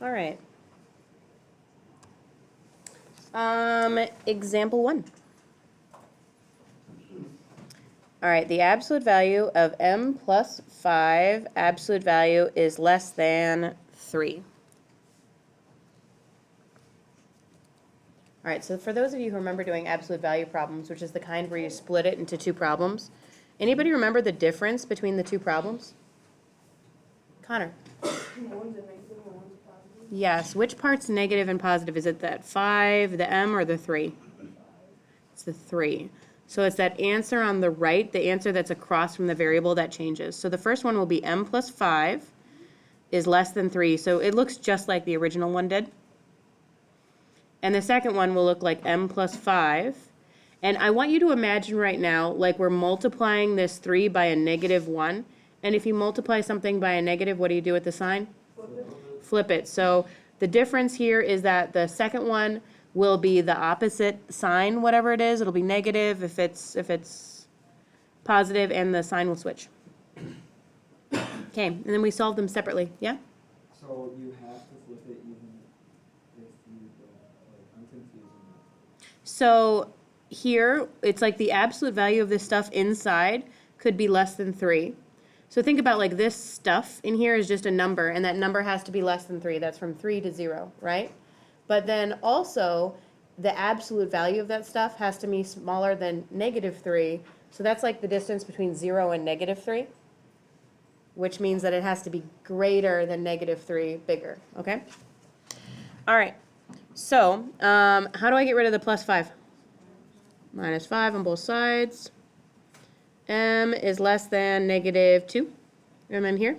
All right. Example 1. All right, the absolute value of m plus 5, absolute value is less than 3. All right, so for those of you who remember doing absolute value problems, which is the kind where you split it into 2 problems, anybody remember the difference between the 2 problems? Connor. Yes, which part's negative and positive? Is it that 5, the m, or the 3? It's the 3. So it's that answer on the right, the answer that's across from the variable that changes. So the first one will be m plus 5 is less than 3. So it looks just like the original one did. And the second one will look like m plus 5. And I want you to imagine right now like we're multiplying this 3 by a negative 1. And if you multiply something by a negative, what do you do with the sign? Flip it. So the difference here is that the second one will be the opposite sign, whatever it is. It'll be negative if it's positive, and the sign will switch. Okay, and then we solve them separately. Yeah? So you have to flip it even if you don't, like, I'm confused. So here, it's like the absolute value of this stuff inside could be less than 3. So think about like this stuff in here is just a number, and that number has to be less than 3. That's from 3 to 0, right? But then also, the absolute value of that stuff has to be smaller than negative 3. So that's like the distance between 0 and negative 3, which means that it has to be greater than negative 3, bigger, okay? All right, so how do I get rid of the plus 5? Minus 5 on both sides. M is less than negative 2. Am I here?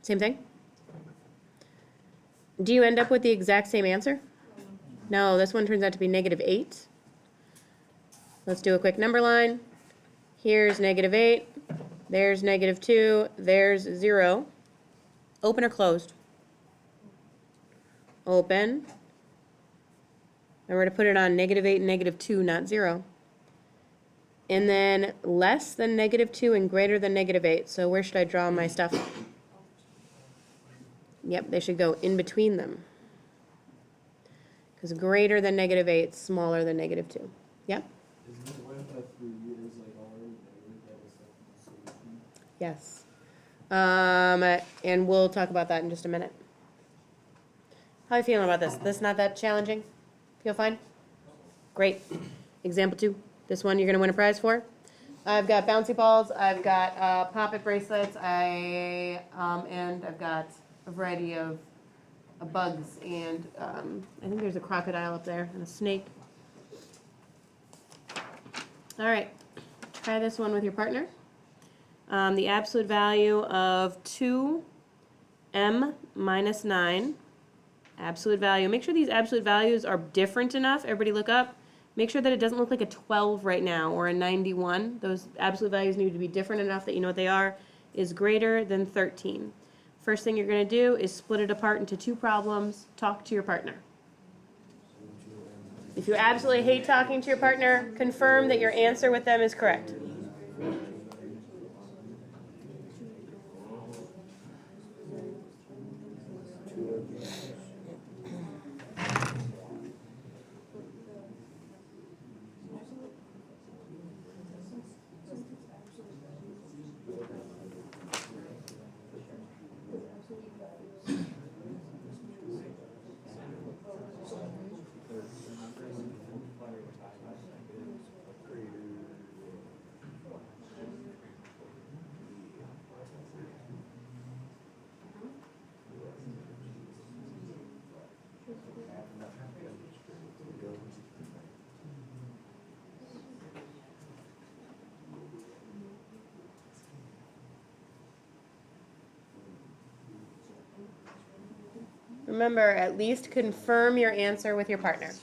Same thing? Do you end up with the exact same answer? No, this one turns out to be negative 8. Let's do a quick number line. Here's negative 8. There's negative 2. There's 0. Open or closed? Open. And we're going to put it on negative 8 and negative 2, not 0. And then less than negative 2 and greater than negative 8. So where should I draw my stuff? Yep, they should go in between them. Because greater than negative 8 is smaller than negative 2. Yep? Isn't it what if that 3 is like already negative, that is like the solution? Yes. And we'll talk about that in just a minute. How are you feeling about this? This not that challenging? Feel fine? Great. Example 2. This one you're going to win a prize for. I've got bouncy balls. I've got pop-it bracelets. And I've got a variety of bugs. And I think there's a crocodile up there and a snake. All right. Try this one with your partner. The absolute value of 2m minus 9. Absolute value. Make sure these absolute values are different enough. Everybody look up. Make sure that it doesn't look like a 12 right now or a 91. Those absolute values need to be different enough that you know what they are. Is greater than 13. First thing you're going to do is split it apart into 2 problems. Talk to your partner. If you absolutely hate talking to your partner, confirm that your answer with them is correct. Remember, at least confirm your answer with your partner.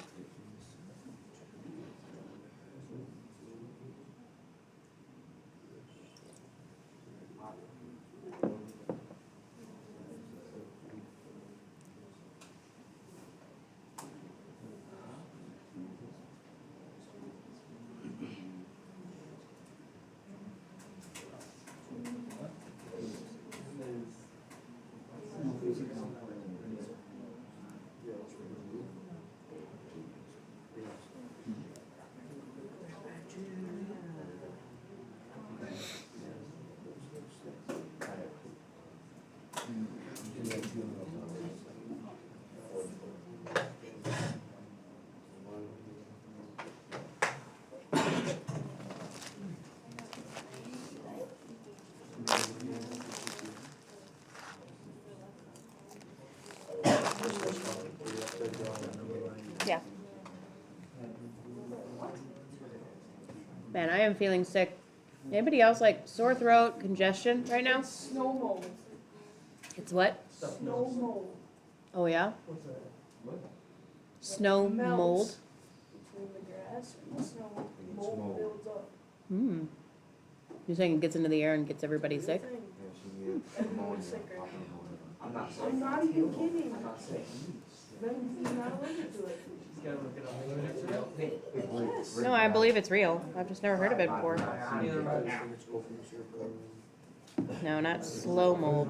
Yeah. Man, I am feeling sick. Anybody else like sore throat, congestion right now? Snow mold. It's what? Snow mold. Oh yeah? What's that? What? Snow Melts mold. between the grass and the snow, mold builds up. Hmm. You're saying it gets into the air and gets everybody Real sick? thing. Everyone's sick right now. I'm not sick. I'm not even kidding. I'm not sick. Then he's not allergic to it. No, I believe it's real. I've just never heard of it before. No, not slow mold.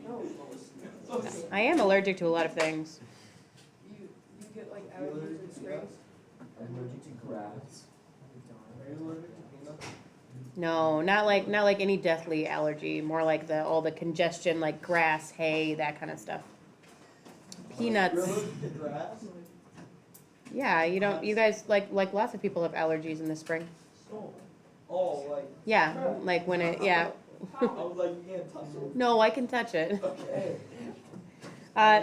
No. I am allergic to a lot of things. You get like allergies and sprays. I'm allergic to grass. Are you allergic to peanuts? No, not like any deathly allergy. More like all the congestion, like grass, hay, that kind of stuff. Peanuts. You're allergic to grass? Yeah, you guys like lots of people have allergies in the spring. Oh, like, Yeah, like when yeah. I was like, you can't touch it. No, I can touch it. Okay.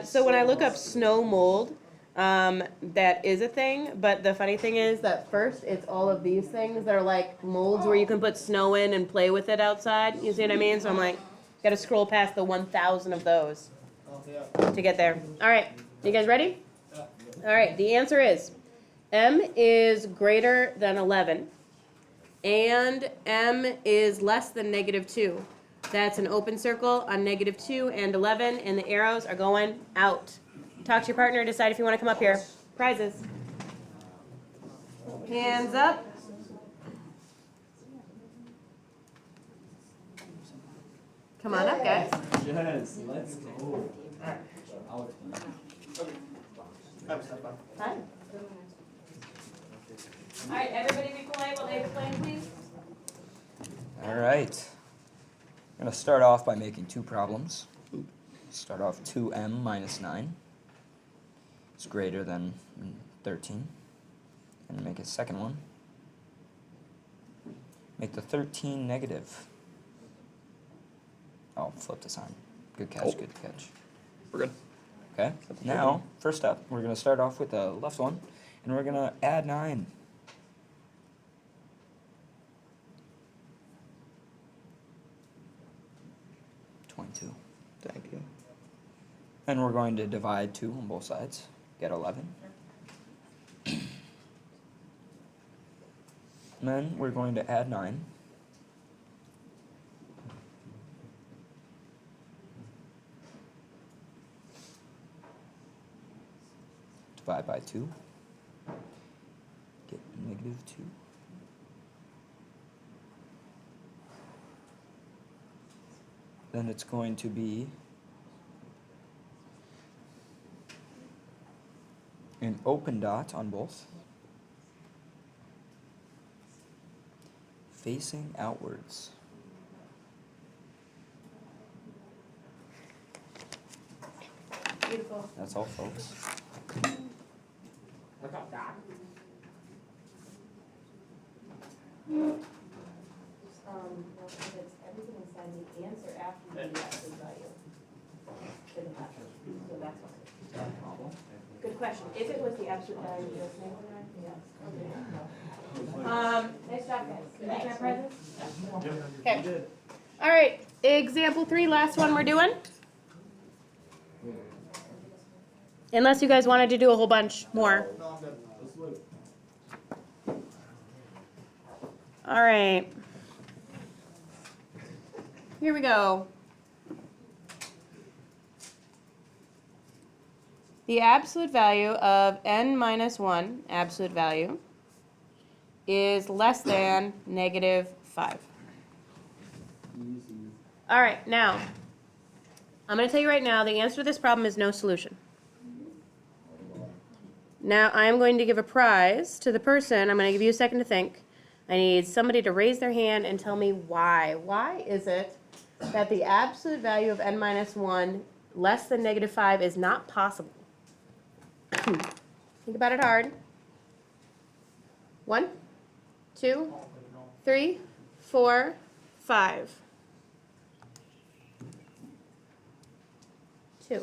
So when I look up snow mold, that is a thing, but the funny thing is that first it's all of these things that are like molds where you can put snow in and play with it outside. You see what I mean? So I'm like, gotta scroll past the 1,000 of those Oh, yeah. to get there. All right, you guys ready? All right, the answer is m is greater than 11 and m is less than -2. That's an open circle on -2 and 11, and the arrows are going out. Talk to your partner, decide if you want to come up here. Prizes. Hands up. Come on up, guys. Yes, let's go. I'll explain. Hi. All right, everybody be quiet while they explain, please. All right. I'm going to start off by making two problems. Start off 2m minus 9 is greater than 13. And make a second one. Make the 13 negative. Oh, flip the sign. Good catch, good catch. We're good. Okay, now, first up, we're going to start off with the left one, and we're going to add 9. Thank you. And we're going to divide 2 on both sides, get 11. And then we're going to add 9. Divide by 2, get -2. Then it's going to be an open dot on both, facing outwards. Beautiful. That's all, folks. No, because it's everything inside the answer after the absolute value. Didn't happen. So that's why. Good question. If it was the absolute value, you'll say, yes. Nice job, guys. Can you try prizes? Okay. All right, example 3, last one we're doing. Unless you guys wanted to do a whole bunch more. No, I'm good. Let's look. All right. Here we go. The absolute value of n minus 1, absolute value, is less than -5. Easy. All right, now, I'm going to tell you right now, the answer to this problem is no solution. Now, I'm going to give a prize to the person. I'm going to give you a second to think. I need somebody to raise their hand and tell me why. Why is it that the absolute value of n minus 1 less than -5 is not possible. Think about it hard. 1, 2, 3, 4, 5. 2.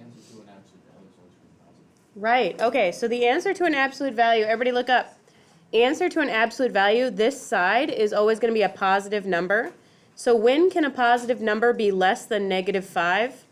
Answer to an absolute value is always going to be positive. Right, okay, so the answer to an absolute value, everybody look up. Answer to an absolute value, this side is always going to be a positive number. So when can a positive number be less than -5?